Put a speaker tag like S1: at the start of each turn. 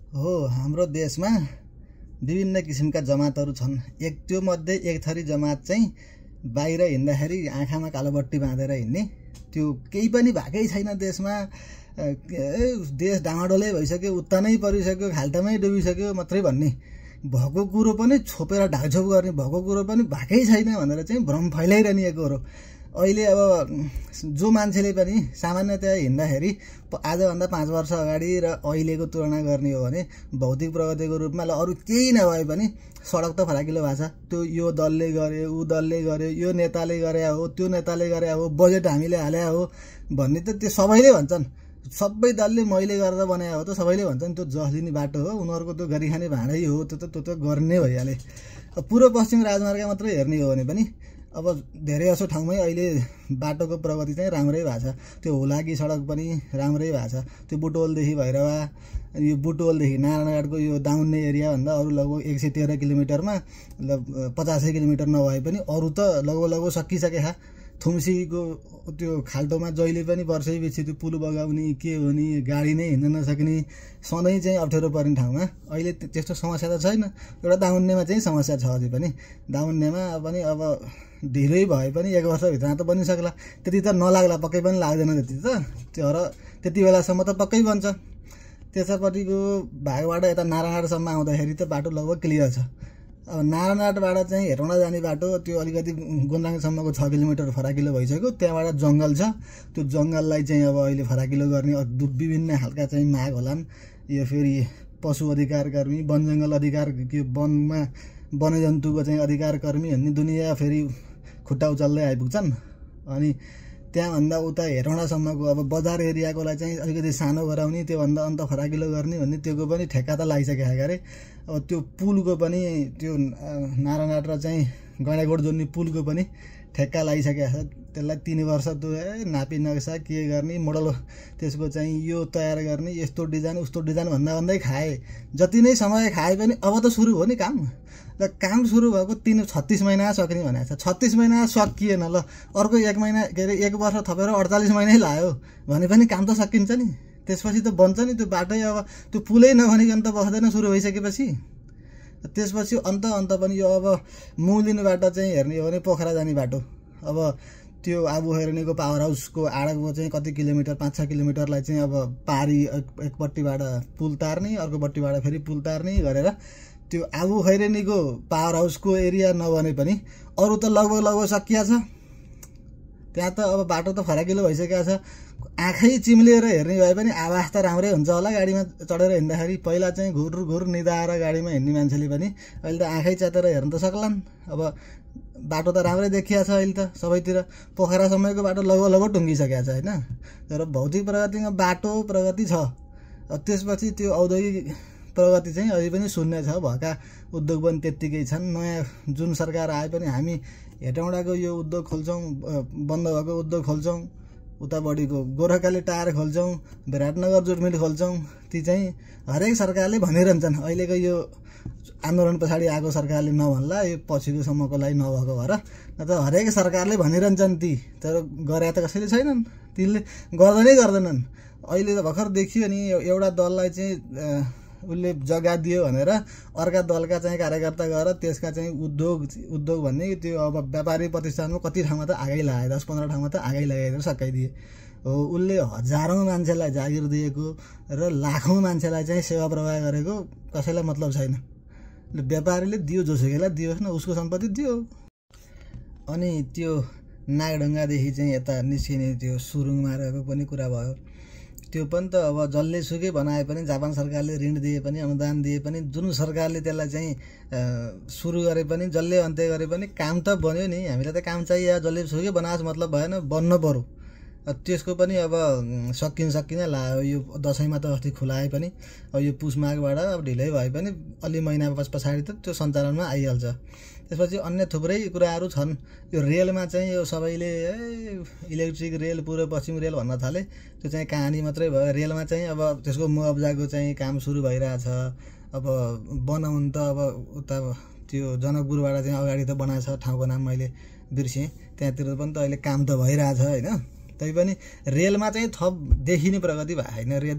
S1: हो हाम्रो देशमा विभिन्न किसिमका जमातहरू छन्। त्यो मध्ये एक थरी जमात चाहिँ बाहिर हिँड्दाखेरि आँखामा कालो बत्ती बाँधेर हिँड्ने, त्यो केही पनि भएकै छैन देशमा, देश डामाडोलै भइसक्यो, उत्ता नै परिसक्यो, खाल्टामै डुबिसक्यो मात्रै भन्ने, भएको कुरो पनि छोपेर ढाकछोप गर्ने, भएको कुरो पनि भएकै छैन भनेर चाहिँ भ्रम फैलाइरहने कुरो। अहिले अब जो मान्छेले पनि सामान्यतया हिँड्दाखेरि आजभन्दा 5 वर्ष अगाडि र अहिलेको तुलना गर्ने हो भने भौतिक प्रगतिको रूपमा ल अरू केही नभए पनि सडक त फराकिलो भएको छ। त्यो यो दलले गर्यो, ऊ दलले गर्यो, यो नेताले गरे हो, त्यो नेताले गरे हो, बजेट हामीले हाले हो भन्ने त त्यो सबैले भन्छन्। सबै दलले मैले गरेर बनाए हो त सबैले भन्छन्। त्यो जस दिने बाटो हो, उनीहरूको त्यो गरिखाने भाँडै हो, त्यो त गर्ने भइहाले। पूर्व पश्चिम राजमार्ग मात्रै हेर्ने हो भने पनि अब धेरै जसो ठाउँमै अहिले बाटोको प्रगति चाहिँ राम्रै भएको छ। त्यो हुलाकी सडक पनि राम्रै भएको छ। त्यो बुटवलदेखि भैरवा, यो बुटवलदेखि नारायणघाटको यो दाउन्ने एरियाभन्दा अरू लगभग 113 किलोमिटरमा 50 किलोमिटर नभए पनि अरू त लगभग सकिसकेका। थुम्सीको त्यो खाल्टोमा जहिले पनि वर्षैपछि त्यो पुल बगाउने के हुने, गाडी नै हिँड्न नसक्ने, सधैँ चाहिँ अप्ठ्यारो पर्ने ठाउँमा अहिले त्यस्तो समस्या त छैन। एउटा दाउन्नेमा चाहिँ समस्या छ अझै पनि। दाउन्नेमा पनि अब ढिलै भए पनि 1 वर्षभित्रमा त बनिसक्ला। त्यति त नलाग्ला, पक्कै पनि लाग्दैन त्यति त। त्यो र त्यति बेलासम्म त पक्कै बन्छ। त्यसैपट्टिको भागबाट यता नारायणघाटसम्म आउँदाखेरि त बाटो लगभग क्लियर छ। अब नारायणघाटबाट चाहिँ हेटौँडा जाने बाटो त्यो अलिकति गोन्दाङसम्मको 6 किलोमिटर फराकिलो भइसक्यो। त्यहाँबाट जङ्गल छ। त्यो जङ्गललाई चाहिँ अब अहिले फराकिलो गर्ने विभिन्न खालका चाहिँ माग होलान्। यो फेरि पशु अधिकार कर्मी, वन जङ्गल अधिकार, के वनमा वन्यजन्तुको चाहिँ अधिकार कर्मी भन्ने दुनियाँ फेरि खुट्टा उचाल्दै आइपुग्छन्। अनि त्यहाँभन्दा उता हेटौँडासम्मको अब बजार एरियाकोलाई चाहिँ अलिकति सानो गराउने, त्योभन्दा अन्त फराकिलो गर्ने भन्ने त्योको पनि ठेक्का त लागिसकेको छ अरे। अब त्यो पुलको पनि त्यो नारायणघाट र चाहिँ गैँडाकोट जोड्ने पुलको पनि ठेक्का लागिसकेको छ। त्यसलाई 3 वर्ष त्यो नापी नक्सा के गर्ने, मोडल त्यसको चाहिँ यो तयार गर्ने, यस्तो डिजाइन उस्तो डिजाइन भन्दै खाए। जति नै समय खाए पनि अब त सुरु हो नि काम। ल काम सुरु भएको 36 महिना सक्ने भनेको छ। 36 महिना सकिएन, ल अर्को 1 महिना के अरे 1 वर्ष थपेर 48 महिनै लाग्यो भने पनि काम त सकिन्छ नि। त्यसपछि त बन्छ नि त्यो बाटै। अब त्यो पुलै नभनिकन त बस्दैन सुरु भइसकेपछि। त्यसपछि अन्त पनि यो अब मुलिनबाट चाहिँ हेर्ने हो भने पोखरा जाने बाटो, अब त्यो आबु खैरेनीको पावर हाउसको आडको चाहिँ कति किलोमिटर 5-6 किलोमिटरलाई चाहिँ अब पारी एकपट्टिबाट पुल तार्ने, अर्कोपट्टिबाट फेरि पुल तार्ने गरेर त्यो आबु खैरेनीको पावर हाउसको एरिया नबने पनि अरू त लगभग सकिया छ। त्यहाँ त अब बाटो त फराकिलो भइसकेको छ। आँखै चिम्लिएर हेर्ने भए पनि आवाज त राम्रै हुन्छ होला गाडीमा चढेर हिँड्दाखेरि। पहिला चाहिँ घुर निदाएर गाडीमा हिँड्ने मान्छेले पनि अहिले त आँखै च्यातेर हेर्न त सक्लान्। अब बाटो त राम्रै देखिया छ अहिले त सबैतिर। पोखरासम्मको बाटो लगभग टुङ्गिसकेको छ होइन। तर भौतिक प्रगतिमा बाटो प्रगति छ। त्यसपछि त्यो औद्योगिक प्रगति चाहिँ अझै पनि शून्य छ। भएका उद्योग पनि त्यत्तिकै छन्। नयाँ जुन सरकार आए पनि हामी हेटौँडाको यो उद्योग खोल्छौँ, बन्द भएको उद्योग खोल्छौँ, उता बढीको गोरखाली टायर खोल्छौँ, विराटनगर जुट मिल खोल्छौँ। ती चाहिँ हरेक सरकारले भनिरहन्छन्। अहिलेको यो आन्दोलन पछाडि आएको सरकारले नभन्ला, यो पछिको सम्मको लागि नभएको भएर न त हरेक सरकारले भनिरहन्छन् ती। तर गरे त कसैले छैनन्, तिनले गर्दैनन्। अहिले त भर्खर देखियो नि एउटा दललाई चाहिँ उसले जग्गा दियो भनेर अर्का दलका चाहिँ कार्यकर्ता गएर त्यसका चाहिँ उद्योग भन्ने त्यो अब व्यापारी प्रतिष्ठानमा कति ठाउँमा त आगै लगाए, 10-15 ठाउँमा त आगै लगाएर सकाइदिए हो। उसले हजारौँ मान्छेलाई जागिर दिएको र लाखौँ मान्छेलाई चाहिँ सेवा प्रवाह गरेको कसैलाई मतलब छैन। व्यापारीले दियो, जोसुकैलाई दियोस् न, उसको सम्पत्ति दियो। अनि त्यो नागढुङ्गादेखि चाहिँ यता निस्किने त्यो सुरुङ मार्गको पनि कुरा भयो। त्यो पनि त अब जसले सुकै बनाए पनि, जापान सरकारले ऋण दिए पनि, अनुदान दिए पनि, जुन सरकारले त्यसलाई चाहिँ सुरु गरे पनि, जसले अन्त्य गरे पनि काम त बन्यो नि। हामीलाई त काम चाहियो, जसले सुकै बनाओस् मतलब भएन, बन्न पर्यो। त्यसको पनि अब सकिन लाग्यो। यो दसैँमा त अस्ति खुलाए पनि अब यो पुस माघबाट अब ढिलै भए पनि अलि महिना पछाडि त त्यो सञ्चालनमा आइहाल्छ। त्यसपछि अन्य थुप्रै कुराहरू छन्। यो रेलमा चाहिँ यो सबैले इलेक्ट्रिक रेल, पूर्व पश्चिम रेल भन्न थाले। त्यो चाहिँ कहानी मात्रै भयो। रेलमा चाहिँ अब त्यसको मुआब्जाको चाहिँ काम सुरु भइरहेछ। अब बनाउनु त अब उता त्यो जनकपुरबाट चाहिँ अगाडि त बनाएछ, ठाउँको नाम मैले बिर्सेँ। त्यहाँतिर पनि त अहिले काम त भइरहेछ होइन। तैपनि रेलमा चाहिँ थप देखिने प्रगति भएको छैन। रेल